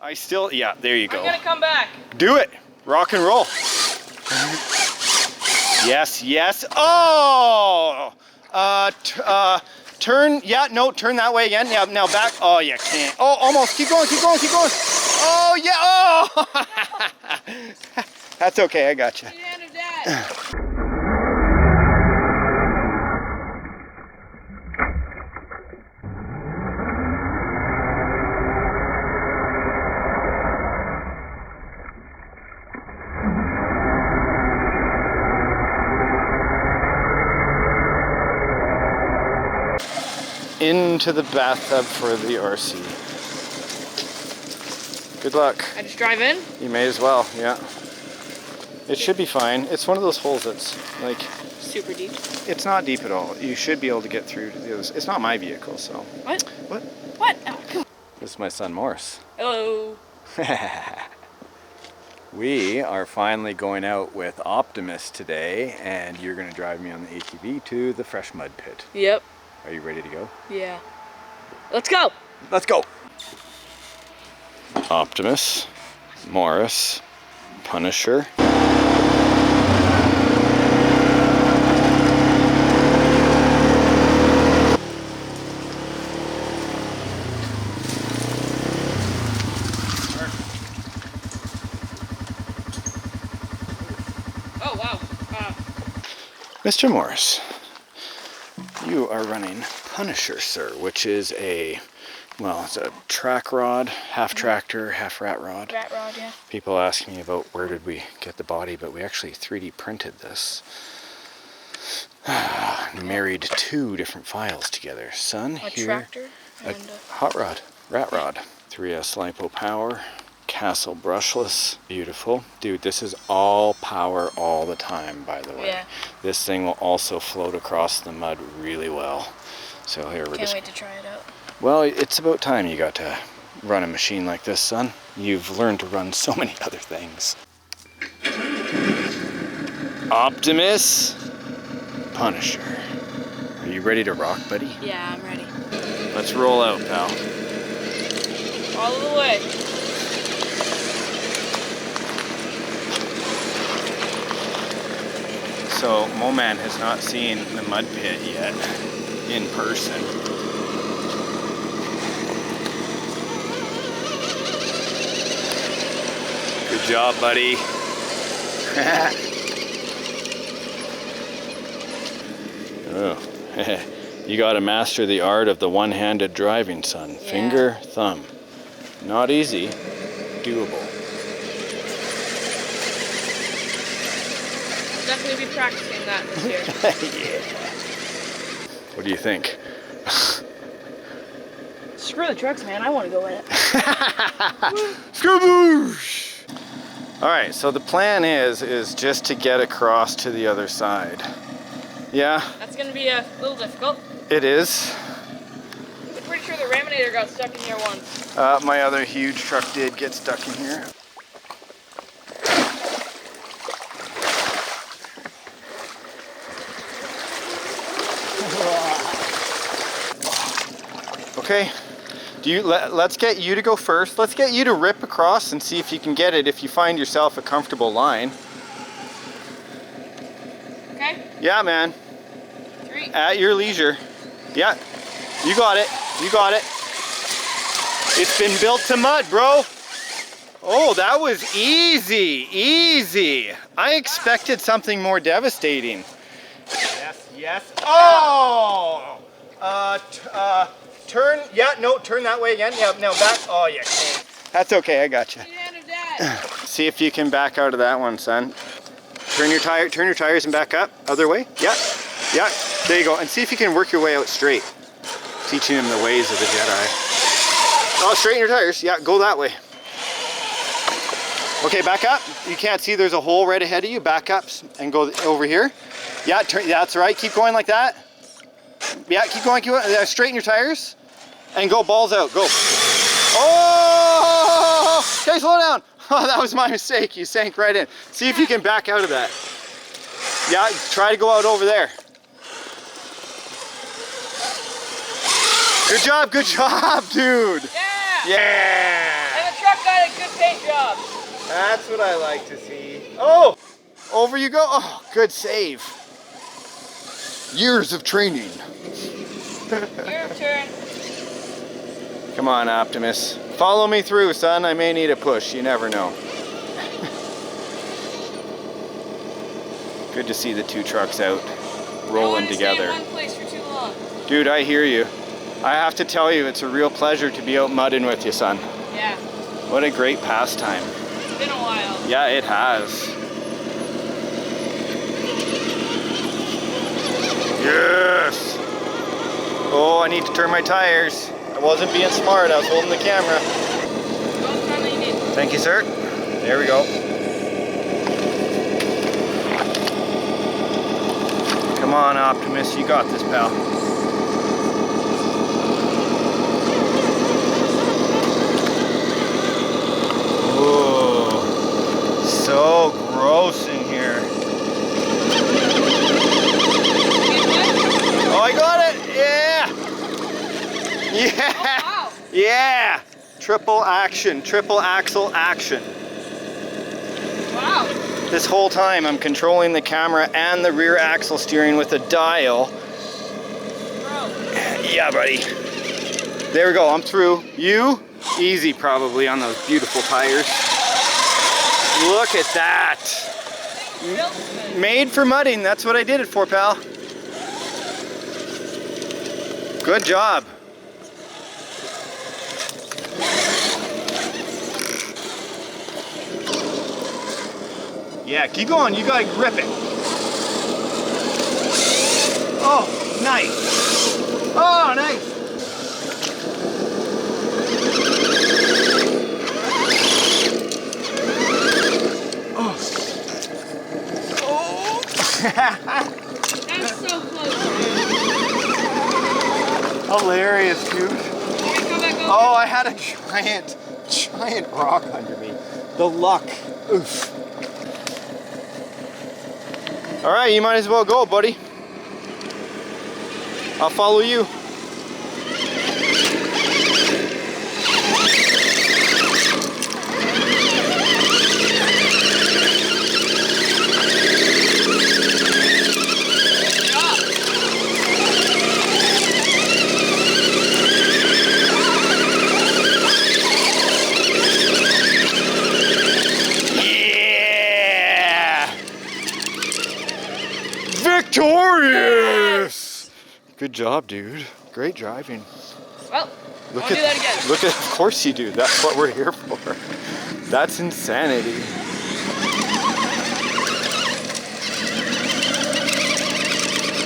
I still, yeah, there you go. I'm gonna come back. Do it. Rock and roll. Yes, yes. Oh! Turn, yeah, no, turn that way again. Yeah, now back. Oh, you can't. Oh, almost. Keep going, keep going, keep going. Oh, yeah. Oh! That's okay, I got you. Into the bathtub for the RC. Good luck. I just drive in? You may as well, yeah. It should be fine. It's one of those holes that's like... super deep. It's not deep at all. You should be able to get through to the others. It's not my vehicle, so... What? What? What? Oh, come on. This is my son, Maurice. Hello. We are finally going out with Optimus today, and you're going to drive me on the ATV to the fresh mud pit. Yep. Are you ready to go? Yeah. Let's go. Let's go. Optimus, Maurice, Punisher. Oh, wow. Mr. Maurice, you are running Punisher, sir, which is a, well, it's a Trac-Rod, half tractor, half rat rod. Rat rod, yeah. People ask me about where did we get the body, but we actually 3D printed this. Married two different files together. Son, A here, tractor and hot rod, rat rod, 3S lipo power, Castle brushless, beautiful. Dude, this is all power all the time, by the way. Yeah. This thing will also float across the mud really well. So here we're Can't wait to try it out. Well, it's about time you got to run a machine like this, son. You've learned to run so many other things. Optimus, Punisher. Are you ready to rock, buddy? Yeah, I'm ready. Let's roll out, pal. All the way. So, Moman has not seen the mud pit yet in person. Good job, buddy. Oh, you got to master the art of the one-handed driving, son. Yeah. Finger, thumb. Not easy, doable. Definitely be practicing that this year. Yeah. What do you think? Screw the trucks, man. I want to go with it. Skaboosh! All right, so the plan is just to get across to the other side. Yeah? That's going to be a little difficult. It is. I'm pretty sure the Raminator got stuck in here once. My other huge truck did get stuck in here. Okay, let's get you to go first. Let's get you to rip across and see if you can get it if you find yourself a comfortable line. Okay? Yeah, man. 3. At your leisure. Yeah, you got it. You got it. It's been built to mud, bro. Oh, that was easy. Easy. I expected something more devastating. Yes, yes. Oh! Turn, yeah, no, turn that way again. Yeah, now back. Oh, yeah. That's okay, I got you. See if you can back out of that one, son. Turn your tires and back up. Other way. Yeah, yeah. There you go. And see if you can work your way out straight. Teaching him the ways of the Jedi. Oh, straighten your tires. Yeah, go that way. Okay, back up. You can't see there's a hole right ahead of you. Back up and go over here. Yeah, turn. That's right. Keep going like that. Yeah, keep going. Keep going. Straighten your tires and go balls out. Go. Oh! Okay, slow down. Oh, that was my mistake. You sank right in. See if you can back out of that. Yeah, try to go out over there. Good job, dude. Yeah! Yeah! And the truck got paint job. That's what I like to see. Oh! Over you go. Oh, good save. Years of training. Your turn. Come on, Optimus. Follow me through, son. I may need a push. You never know. Good to see the two trucks out rolling together. Stay in one place for too long. Dude, I hear you. I have to tell you, it's a real pleasure to be out mudding with you, son. Yeah. What a great pastime. It's been a while. Yeah, it has. Yes! Oh, I need to turn my tires. I wasn't being smart, I was holding the camera. Thank you, sir. There we go. Come on, Optimus, you got this, pal. Whoa, so gross in here. Oh, I got it! Yeah! Yeah! Oh, wow. Yeah! Triple action, triple axle action. Wow. This whole time I'm controlling the camera and the rear axle steering with a dial. Bro. Yeah, buddy. There we go, I'm through. You? Easy probably on those beautiful tires. Look at that. Made for mudding, that's what I did it for, pal. Good job. Yeah, keep going, you gotta grip it. Oh, nice. Oh, nice. Oh. Oh. That's so close. Hilarious, dude. Come back over. Oh, I had a giant rock under me. The luck. Oof. All right, you might as well go, buddy. I'll follow you. Victorious! Good job, dude. Great driving. Well, I'll do that again. Look at, of course you do. That's what we're here for. That's insanity.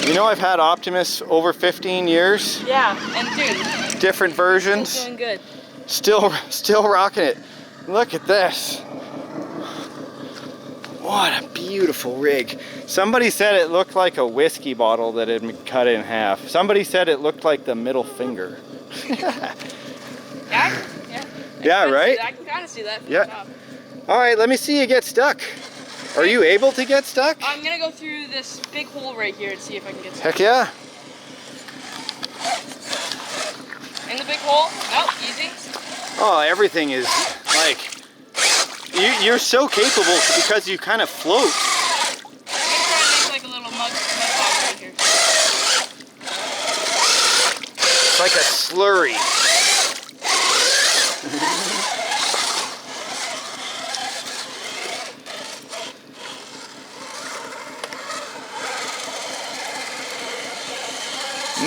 You know, I've had Optimus over 15 years. Yeah, and dude. Different versions. He's doing good. Still rocking it. Look at this. What a beautiful rig. Somebody said it looked like a whiskey bottle that had been cut in half. Somebody said it looked like the middle finger. Yeah, Right? I can kind of see that from the Yeah. top. All right, let me see you get stuck. Are you able to get stuck? I'm going to go through this big hole right here and see if I can get stuck. Heck yeah. In the big hole? Nope, easy. Oh, everything is like, you're so capable because you kind of float. I'm going to try to make like a little mud bog right here. It's like a slurry.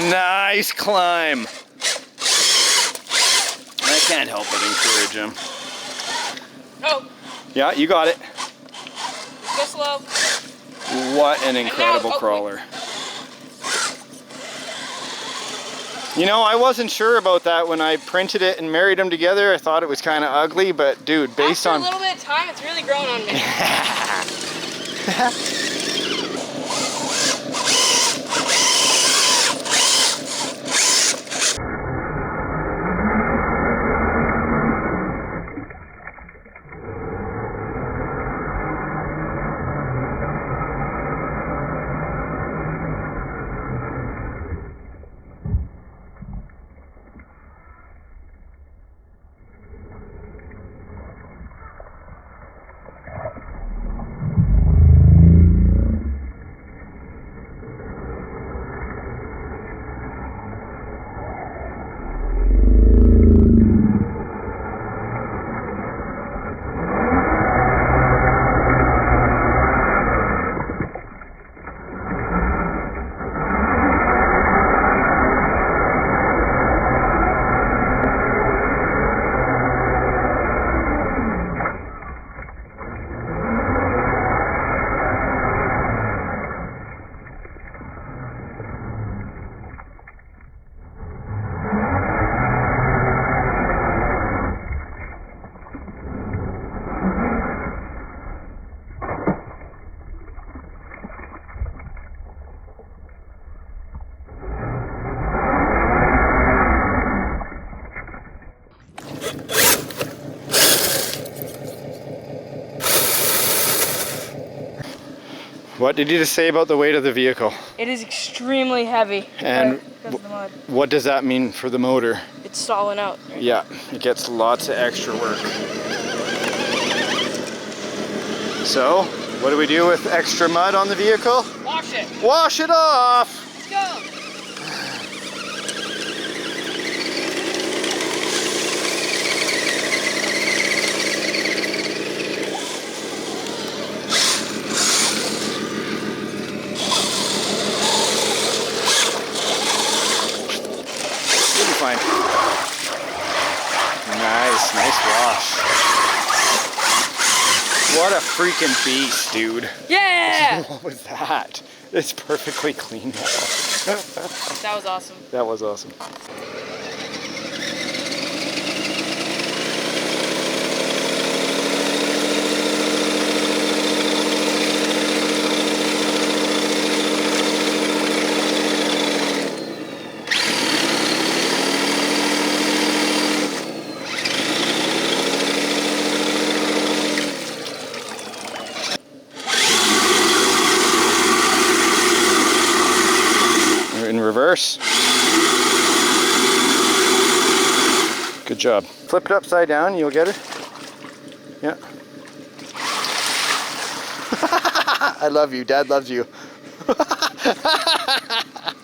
Nice climb. I can't help but encourage him. Oh, Yeah, you got it. go slow. What an incredible crawler. You know, I wasn't sure about that when I printed it and married them together. I thought it was kind of ugly, but dude, based After on... a little bit of time, it's really grown on me. What did you just say about the weight of the vehicle? It is extremely heavy. And because of the mud. what does that mean for the motor? It's stalling out. Yeah, it gets lots of extra work. So, what do we do with extra mud on the vehicle? Wash it. Wash it off! Let's go. Fine. Nice wash. What a freaking beast, dude. Yeah! What was that? It's perfectly clean now. That was awesome. That was awesome. In reverse. Good job. Flip it upside down, you'll get her. Yeah. I love you. Dad loves you.